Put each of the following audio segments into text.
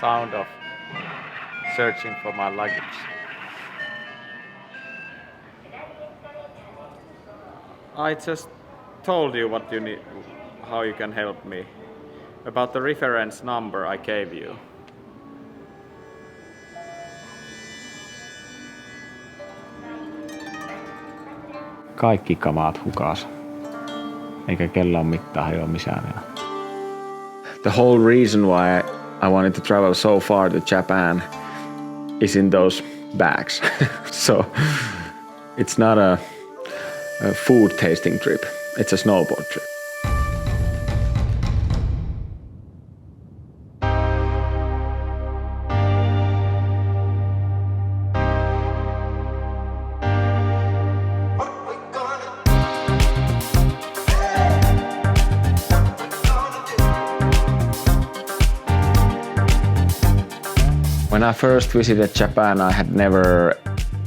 sound of searching for my luggage. I just told you what you need, how you can help me. About the reference number I gave you. Kaikki kamaat hukas. Eikä kellään mitään hajoamiseen. The whole reason why I wanted to travel so far to Japan is in those bags. So it's not a food tasting trip. It's a snowboard trip. When I first visited Japan, I had never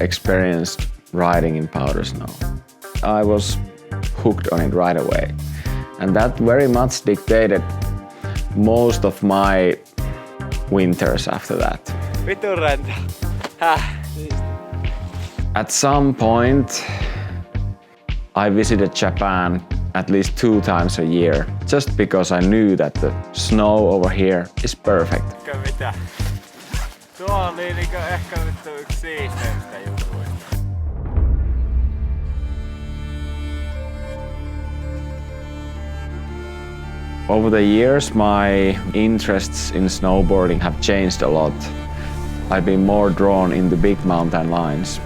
experienced riding in powder snow. I was hooked on it right away. And that very much dictated most of my winters after that. At some point, I visited Japan at least 2 times a year, just because I knew that the snow over here is perfect. Tuo oli niinku ehkä nyt yksi siisteimmistä jutuista. Over the years, my interests in snowboarding have changed a lot. I've been more drawn in the big mountain lines.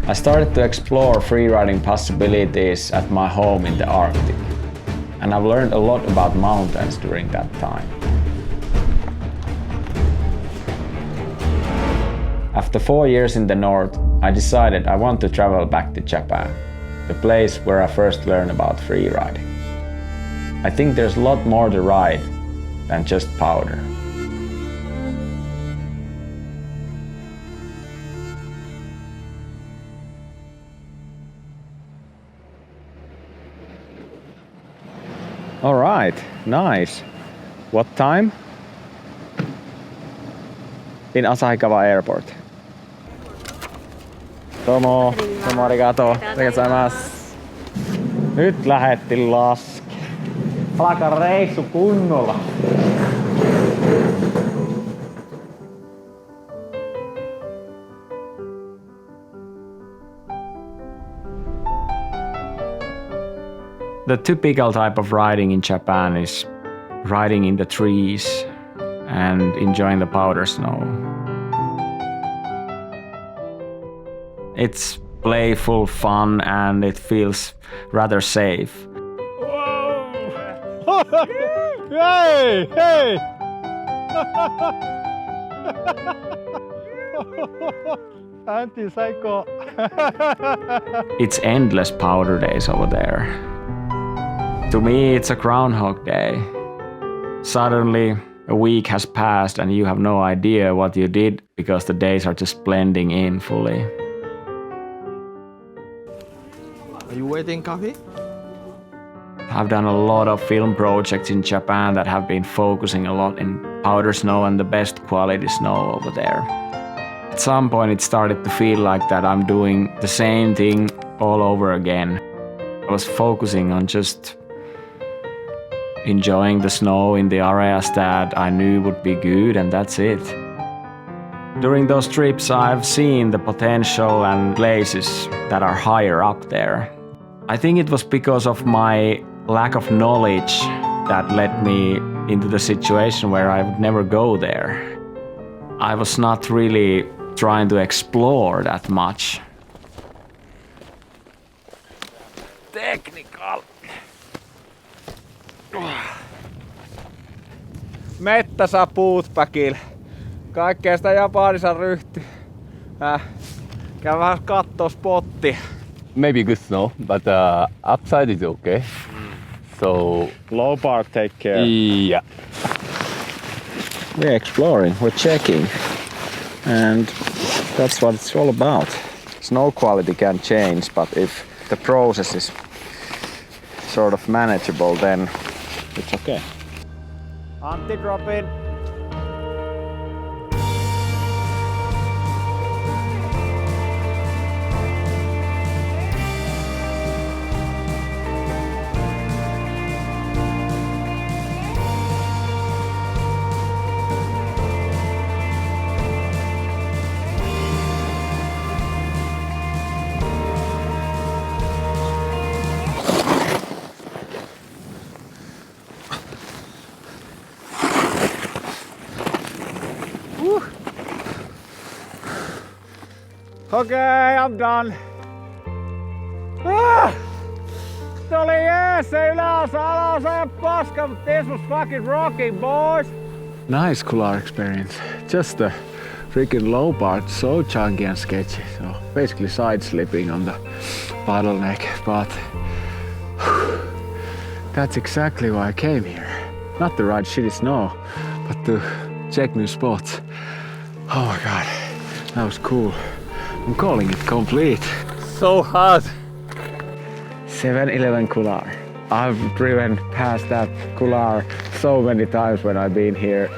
I started to explore freeriding possibilities at my home in the Arctic. And I've learned a lot about mountains during that time. After 4 years in the north, I decided I want to travel back to Japan, the place where I first learned about freeriding. I think there's a lot more to ride than just powder. All right, nice. What time? In Asahikawa Airport. Tomo arigato. Nyt lähetti laske. Alkaa reissu kunnolla. The typical type of riding in Japan is riding in the trees and enjoying the powder snow. It's playful, fun, and it feels rather safe. Whoa! Hey! Hey! Anti-psycho. It's endless powder days over there. To me, it's a Groundhog Day. Suddenly, a week has passed and you have no idea what you did because the days are just blending in fully. Are you waiting coffee? I've done a lot of film projects in Japan that have been focusing a lot in powder snow and the best quality snow over there. At some point it started to feel like that I'm doing the same thing all over again. I was focusing on just enjoying the snow in the areas that I knew would be good, and that's it. During those trips I've seen the potential and places that are higher up there. I think it was because of my lack of knowledge that led me into the situation where I would never go there. I was not really trying to explore that much. Technical. Mettäsä bootpackilla. Kaikkea sitä Japanissa ryhtyy. Käy vähän kattoo spottia. Maybe good snow, but upside is okay. So Low bar, take care. yeah. We're exploring, we're checking. And that's what it's all about. Snow quality can change, but if the process is sort of manageable, then it's okay. Antti, drop in. Okay, I'm done. Se oli jees se yläosa, alaosa ja paska, but this was fucking rocking, boys. Nice couloir experience. Just the freaking low part, so chunky and sketchy. So basically side slipping on the bottleneck, but that's exactly why I came here. Not to ride shitty snow, but to check new spots. Oh my god, that was cool. I'm calling it complete. So hot. 7-Eleven couloir. I've driven past that couloir so many times when I've been here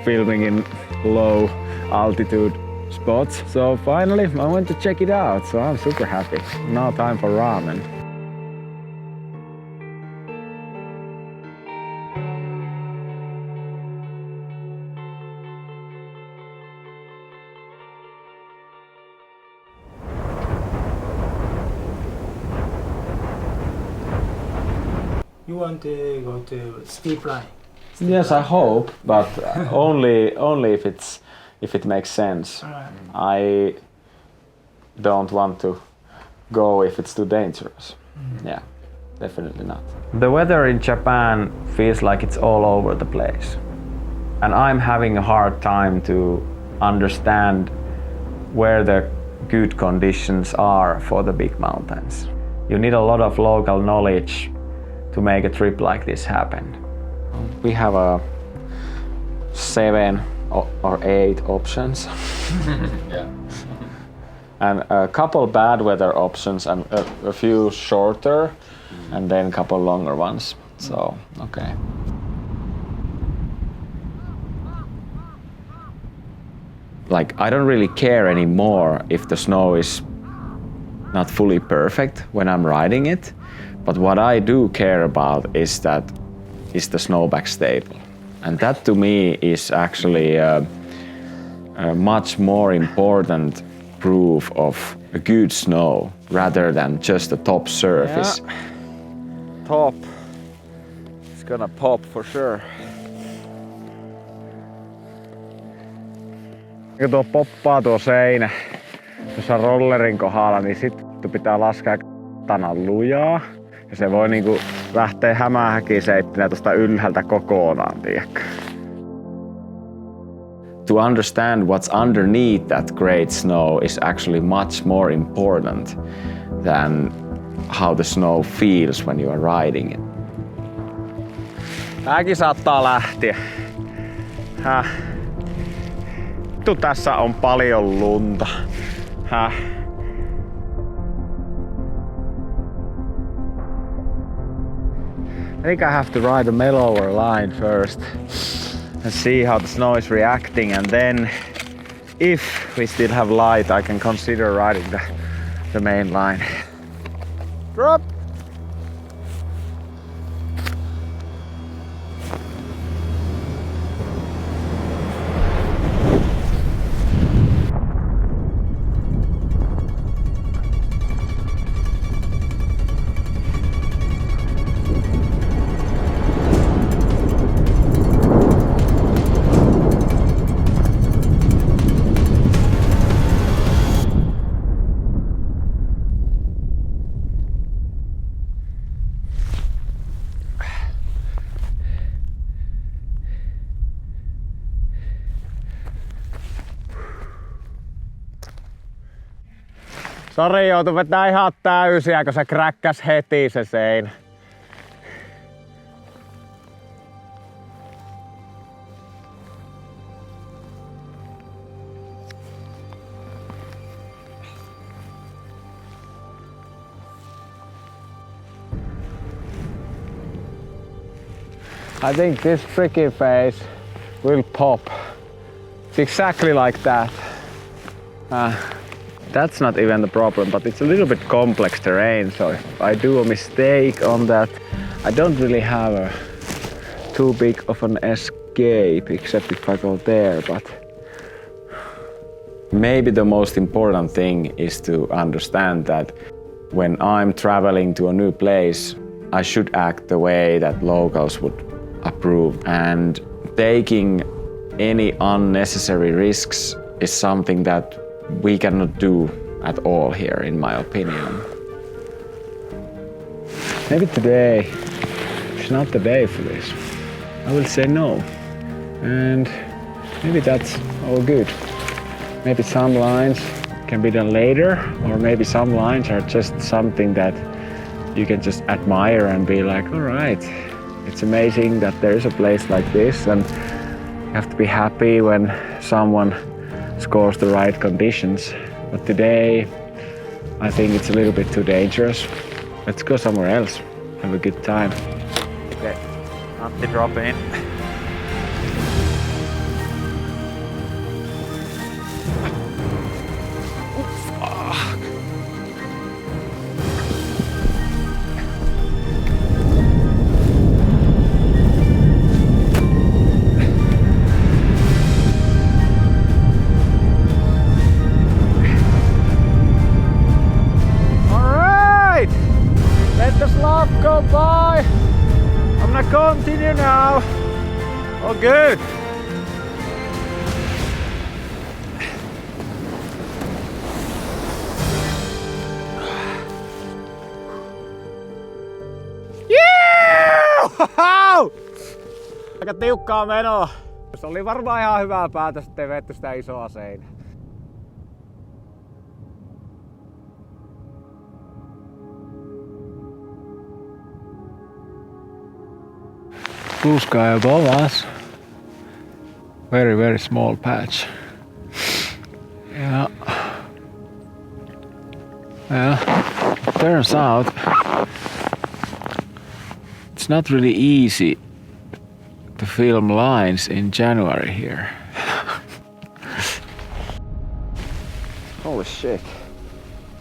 filming in low altitude spots. So finally I went to check it out, so I'm super happy. Now time for ramen. You want to go to steep line? Yes, I hope, but only if it makes sense. I don't want to go if it's too dangerous. Yeah, definitely not. The weather in Japan feels like it's all over the place. And I'm having a hard time to understand where the good conditions are for the big mountains. You need a lot of local knowledge to make a trip like this happen. We have 7 or 8 options. Yeah. And a couple bad weather options and a few shorter and then a couple longer ones. So, okay. Like, I don't really care anymore if the snow is not fully perfect when I'm riding it. But what I do care about is that is the snowback stable. And that to me is actually a much more important proof of a good snow rather than just a top surface. Yeah. Top. It's gonna pop for sure. Kun tuo poppaa tuo seinä tuossa rollerin kohdalla, niin sitten pitää laskea tanan lujaa. Ja se voi niinku lähteä hämähäkiseittinä tuosta ylhäältä kokonaan, tiedätkö? To understand what's underneath that great snow is actually much more important than how the snow feels when you are riding it. Tääkin saattaa lähteä. Vittu, tässä on paljon lunta. I think I have to ride a mellower line first and see how the snow is reacting, and then if we still have light I can consider riding the main line. Drop! Sori, joutui vetää ihan täysiä, kun se kräkkäs heti se seinä. I think this tricky phase will pop. It's exactly like that. That's not even the problem, but it's a little bit complex terrain, so if I do a mistake on that, I don't really have too big of an escape, except if I go there, but maybe the most important thing is to understand that when I'm traveling to a new place, I should act the way that locals would approve, and taking any unnecessary risks is something that we cannot do at all here, in my opinion. maybe today is not the day for this. I will say no. And maybe that's all good. Maybe some lines can be done later, or maybe some lines are just something that you can just admire and be like, all right, it's amazing that there is a place like this, and you have to be happy when someone scores the right conditions. But today, I think it's a little bit too dangerous. Let's go somewhere else, have a good time. Okay, Antti drop in. Go by. I'm gonna continue now. Oh, good. Aika tiukkaa menoa. Se oli varmaan ihan hyvä päätös, ettei vetty sitä isoa seinää. Blue sky above us. Very, very small patch. Yeah. Turns out it's not really easy to film lines in January here. Holy shit.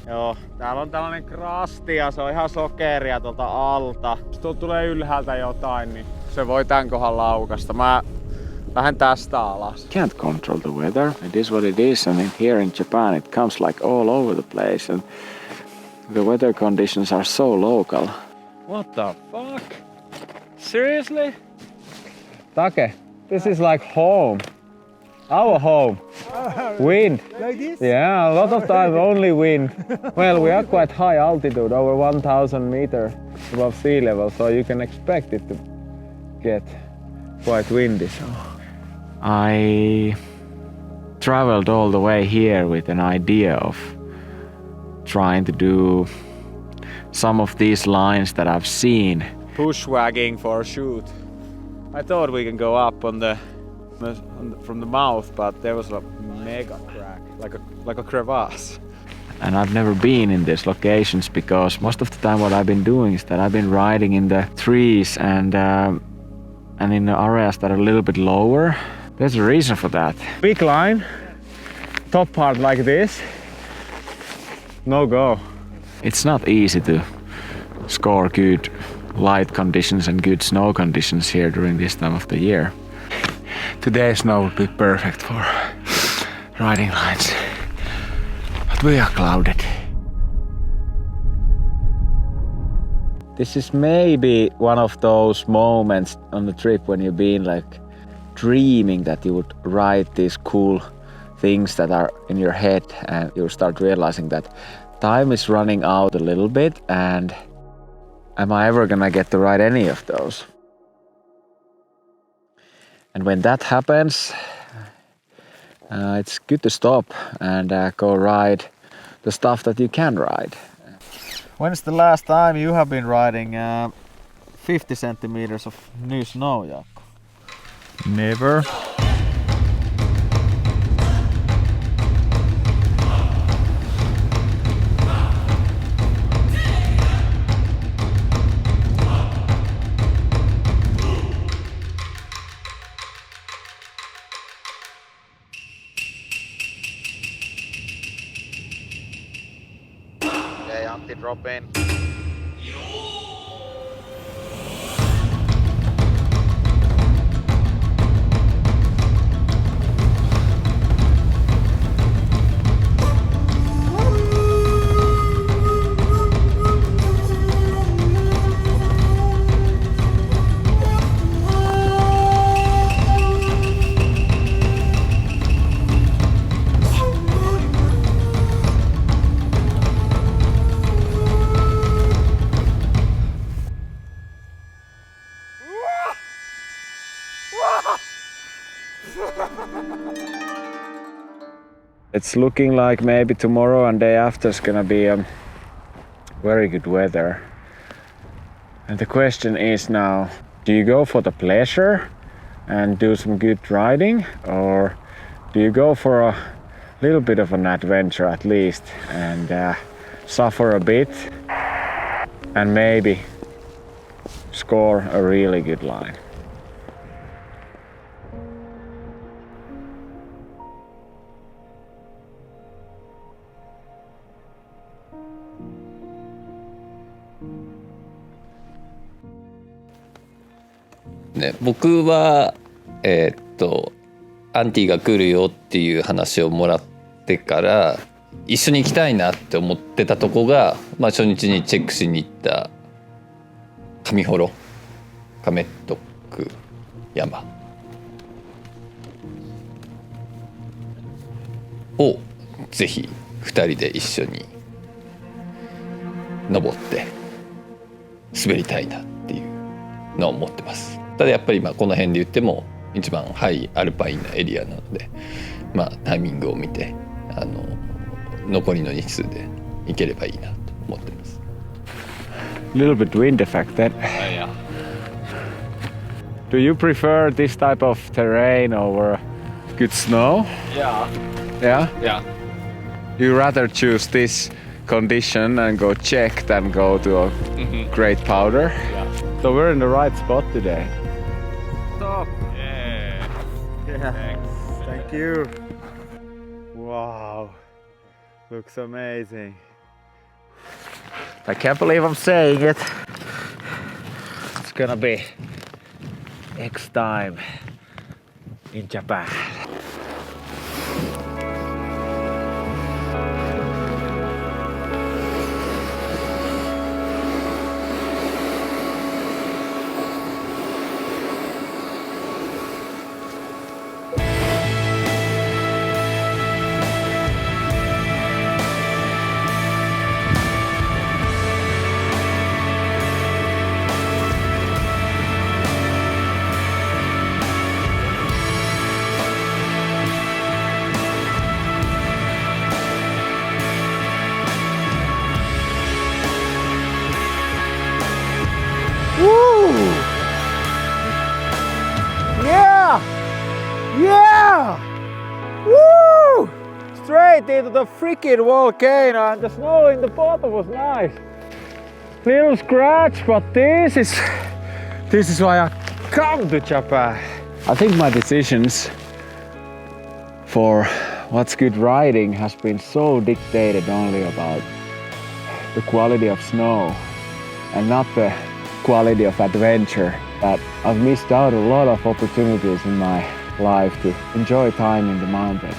Joo, täällä on tällainen krasti ja se on ihan sokeria tuolta alta. Jos tuolta tulee ylhäältä jotain, niin se voi tän kohan laukasta. Mä lähden tästä alas. Can't control the weather. It is what it is, and here in Japan it comes like all over the place, and the weather conditions are so local. What the fuck? Seriously? Take, this is like home. Our home. Wind. Like this? Yeah, a lot of time only wind. Well, we are quite high altitude, over 1,000 meters above sea level, so you can expect it to get quite windy. So I traveled all the way here with an idea of trying to do some of these lines that I've seen. Bushwhagging for a shoot. I thought we can go up on the from the mouth, but there was a mega crack, like a crevasse. And I've never been in these locations because most of the time what I've been doing is that I've been riding in the trees and in the areas that are a little bit lower. There's a reason for that. big line, top part like this, no go. It's not easy to score good light conditions and good snow conditions here during this time of the year. Today's snow would be perfect for riding lines, but we are clouded. This is maybe one of those moments on the trip when you've been like dreaming that you would ride these cool things that are in your head, and you start realizing that time is running out a little bit, and am I ever gonna get to ride any of those? And when that happens, it's good to stop and go ride the stuff that you can ride. When's the last time you have been riding 50 centimeters of new snow, Jaakko? Never. Drop in. It's looking like maybe tomorrow and day after is gonna be very good weather. And the question is now, do you go for the pleasure and do some good riding, or do you go for a little bit of an adventure at least and suffer a bit and maybe score a really good line?ね、僕はアンティが来るよっていう話をもらってから一緒に行きたいなって思ってたとこが、まあ、初日にチェックしに行ったカメットク山をぜひ2人で一緒に登って滑りたいなっていうのを思ってます。ただやっぱりこの辺で言っても一番ハイアルパインなエリアなので、タイミングを見て残りの日数で行ければいいなと思ってます。Little bit wind effect then. Yeah. Do you prefer this type of terrain over good snow? Yeah. Yeah? Yeah. You rather choose this condition and go check than go to a great powder? Yeah. So we're in the right spot today. Stop. Yeah. Thanks. Thank you. Wow. Looks amazing. I can't believe I'm saying it. It's gonna be next time in Japan. Yeah! Woo! Straight into the freaking volcano, and the snow in the bottom was nice. Little scratch, but this is why I come to Japan. I think my decisions for what's good riding has been so dictated only about the quality of snow and not the quality of adventure, that I've missed out a lot of opportunities in my life to enjoy time in the mountains.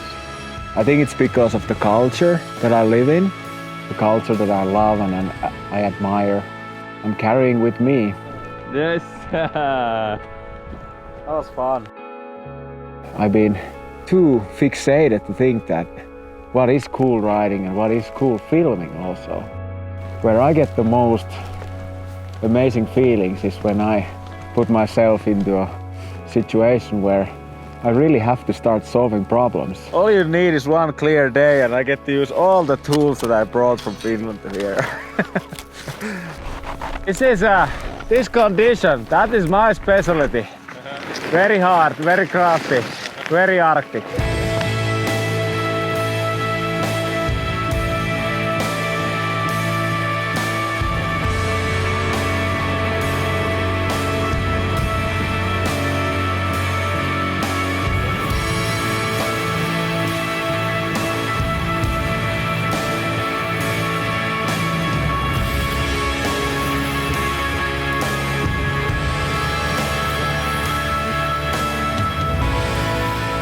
I think it's because of the culture that I live in, the culture that I love and I admire. I'm carrying with me. Yes. That was fun. I've been too fixated to think that what is cool riding and what is cool filming also. Where I get the most amazing feelings is when I put myself into a situation where I really have to start solving problems. All you need is one clear day and I get to use all the tools that I brought from Finland to here. This condition, that is my specialty. Very hard, very crafty, very Arctic.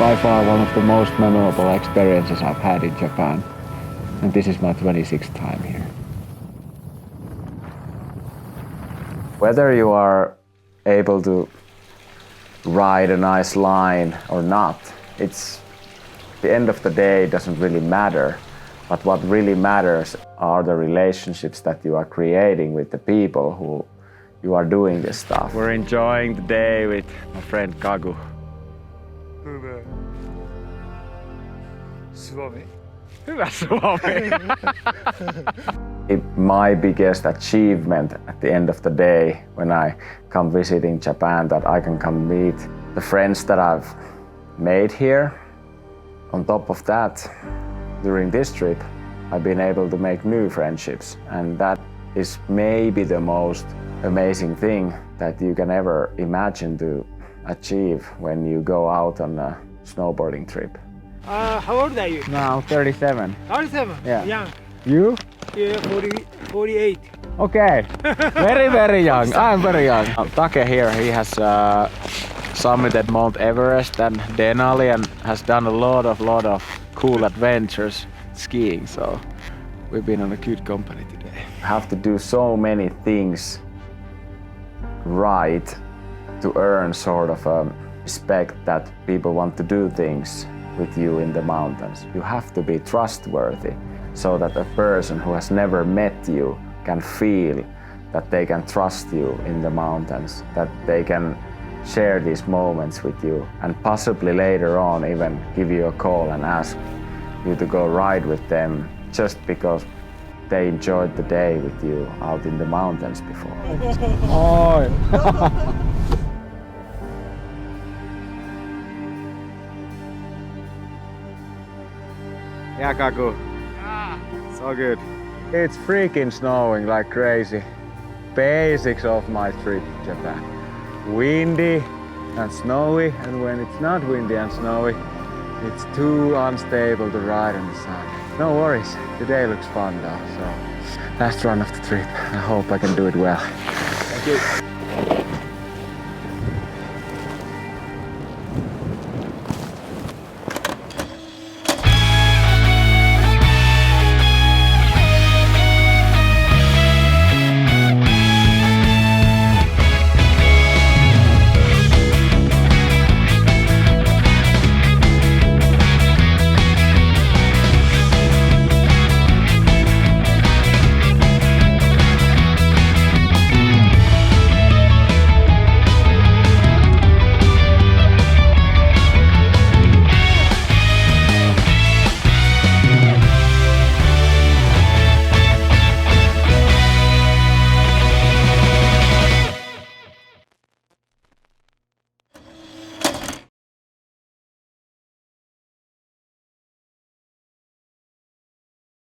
by far one of the most memorable experiences I've had in Japan. And this is my 26th time here. Whether you are able to ride a nice line or not, it's the end of the day doesn't really matter. But what really matters are the relationships that you are creating with the people who you are doing this stuff. We're enjoying the day with my friend Kagu. Hyvä Suomi. My biggest achievement at the end of the day when I come visiting Japan, that I can come meet the friends that I've made here. On top of that, during this trip, I've been able to make new friendships, and that is maybe the most amazing thing that you can ever imagine to achieve when you go out on a snowboarding trip. How old are you? Now 37. 37? Yeah. Young. You? Yeah, 48. Okay. Very young. I'm very young. Take here, he has summited Mount Everest and Denali and has done a lot of cool adventures skiing, so we've been on a good company today. You have to do so many things right to earn sort of respect that people want to do things with you in the mountains. You have to be trustworthy so that a person who has never met you can feel that they can trust you in the mountains, that they can share these moments with you and possibly later on even give you a call and ask you to go ride with them just because they enjoyed the day with you out in the mountains before. Oh. Yeah, Kaku. So good. It's freaking snowing like crazy. Basics of my trip to Japan. Windy and snowy, and when it's not windy and snowy, it's too unstable to ride in the sun. No worries, today looks fun though, so last run of the trip. I hope I can do it well. Thank you.